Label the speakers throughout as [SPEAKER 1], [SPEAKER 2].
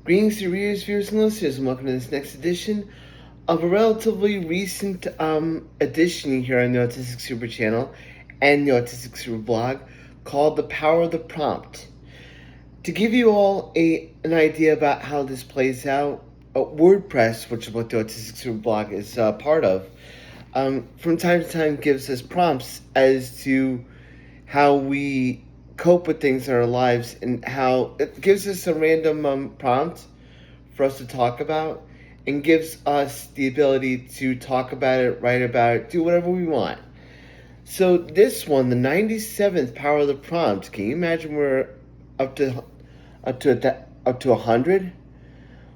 [SPEAKER 1] Greetings to readers, viewers, and listeners, and welcome to this next edition of a relatively recent edition here on the Autistic Super Channel and the Autistic Super Blog called The Power of the Prompt. To give you all an idea about how this plays out, WordPress, which is what the Autistic Super Blog is part of, from time to time gives us prompts as to how we cope with things in our lives, and how it gives us a random prompt for us to talk about and gives us the ability to talk about it, write about it, do whatever we want. So this one, the 97th Power of the Prompt, can you imagine we're up to 100?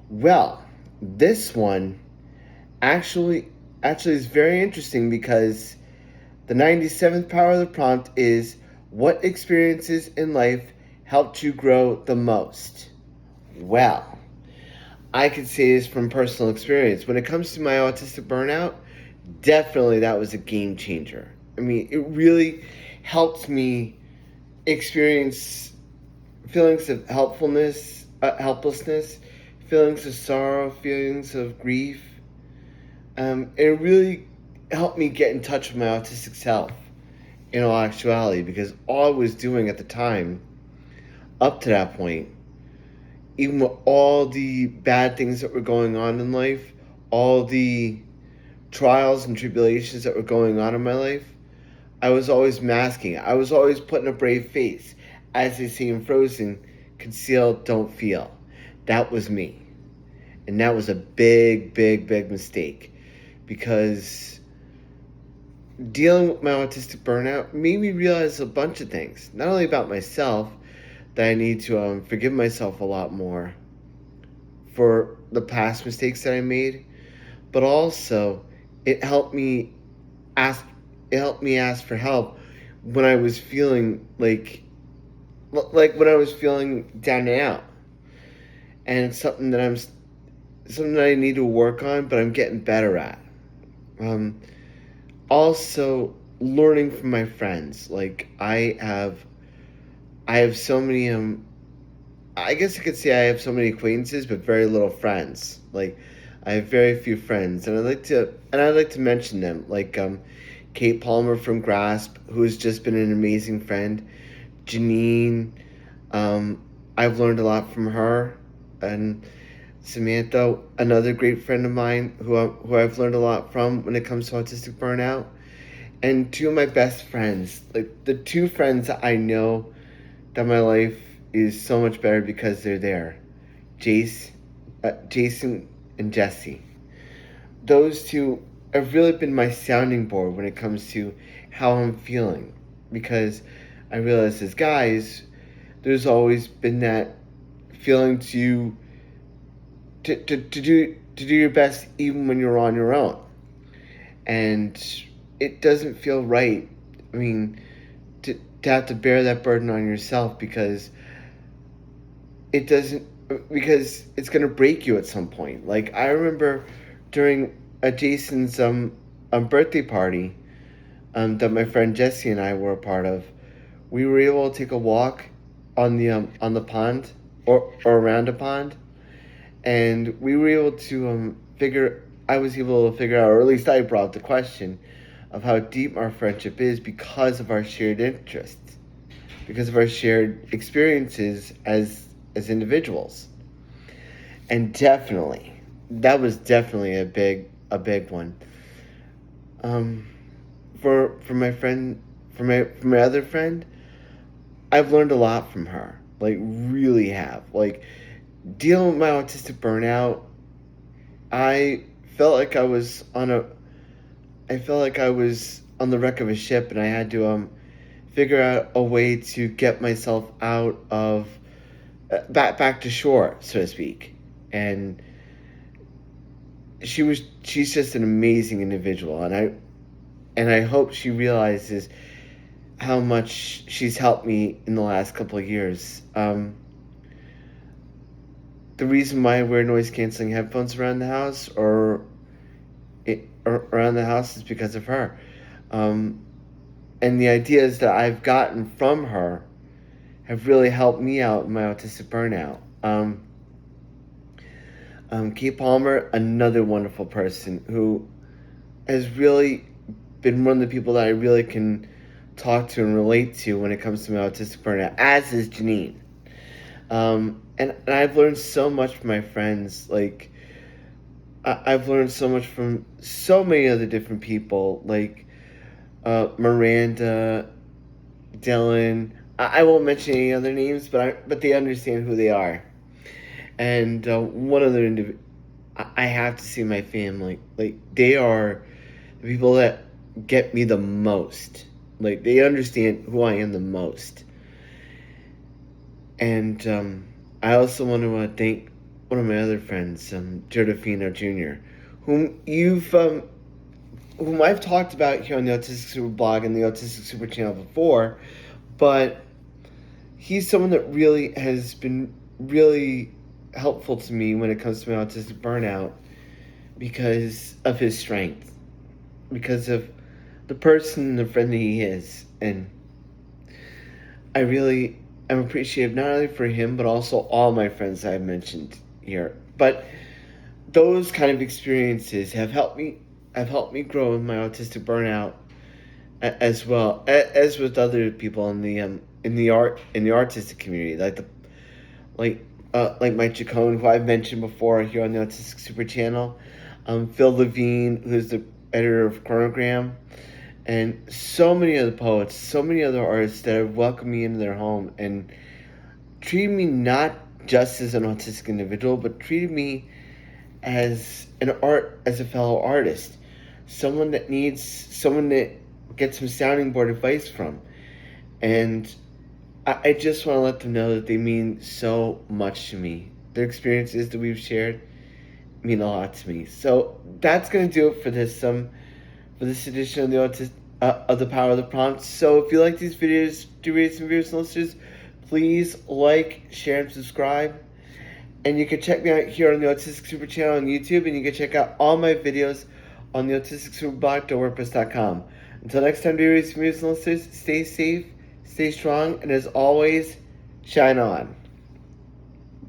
[SPEAKER 1] Well, this one actually is very interesting because the 97th Power of the Prompt is: what experiences in life helped you grow the most? Well, I could say this from personal experience. When it comes to my autistic burnout, definitely that was a game changer. I mean, it really helped me experience feelings of helplessness, feelings of sorrow, feelings of grief. It really helped me get in touch with my autistic self in all actuality, because all I was doing at the time, up to that point, even with all the bad things that were going on in life, all the trials and tribulations that were going on in my life, I was always masking. I was always putting a brave face. As they say in Frozen, conceal, don't feel. That was me. And that was a big mistake, because dealing with my autistic burnout made me realize a bunch of things. Not only about myself, that I need to forgive myself a lot more for the past mistakes that I made, but also it helped me ask for help when I was feeling like when I was feeling down and out. And it's something that I need to work on, but I'm getting better at. Also learning from my friends. Like I have so many I guess I could say I have so many acquaintances but very little friends. Like I have very few friends, and I'd like to mention them, like Kate Palmer from Grasp, who has just been an amazing friend. Janine, I've learned a lot from her, and Samantha, another great friend of mine who I've learned a lot from when it comes to autistic burnout. And two of my best friends, like the two friends that I know that my life is so much better because they're there. Jason and Jesse. Those two have really been my sounding board when it comes to how I'm feeling, because I realize as guys, there's always been that feeling to do your best even when you're on your own, and it doesn't feel right. I mean, to have to bear that burden on yourself, because it doesn't because it's gonna break you at some point. Like I remember during a Jason's birthday party that my friend Jesse and I were a part of, we were able to take a walk on the pond, or around a pond, and we were able to figure. I was able to figure out, or at least I brought the question of how deep our friendship is because of our shared interests, because of our shared experiences as individuals. And definitely, that was definitely a big one. Um, for my friend, for my other friend, I've learned a lot from her. Like really have. Like dealing with my autistic burnout, I felt like I felt like I was on the wreck of a ship, and I had to figure out a way to get myself out of back to shore, so to speak. And she's just an amazing individual, and I hope she realizes how much she's helped me in the last couple of years. The reason why I wear noise canceling headphones around the house, or around the house, is because of her. Um, and the ideas that I've gotten from her have really helped me out in my autistic burnout. Kate Palmer, another wonderful person who has really been one of the people that I really can talk to and relate to when it comes to my autistic burnout, as is Janine. And I've learned so much from my friends. Like, I've learned so much from so many other different people, like Miranda, Dylan. I won't mention any other names, but they understand who they are. And one other individual, I have to see my family. Like, they are the people that get me the most. Like, they understand who I am the most. And I also want to thank one of my other friends, Jodafino Jr., whom I've talked about here on the Autistic Super blog and the Autistic Super channel before, but he's someone that really has been really helpful to me when it comes to my autistic burnout because of his strength, because of the person and the friend that he is. And I really am appreciative not only for him, but also all my friends I've mentioned here. But those kind of experiences have helped me grow in my autistic burnout as well as with other people in the artistic community, like Mike Chacon, who I've mentioned before here on the Autistic Super channel, Phil Levine, who's the editor of Chronogram, and so many other poets, so many other artists that have welcomed me into their home and treated me not just as an autistic individual, but treated me as a fellow artist, someone that gets some sounding board advice from. And I just want to let them know that they mean so much to me. Their experiences that we've shared mean a lot to me. So that's going to do it for this edition of the Power of the Prompt. So if you like these videos, do rate some viewers and listeners. Please like, share, and subscribe. And you can check me out here on the Autistic Super channel on YouTube, and you can check out all my videos on the autisticsuperblog.wordpress.com. Until next time, dear viewers and listeners, stay safe, stay strong, and as always, shine on.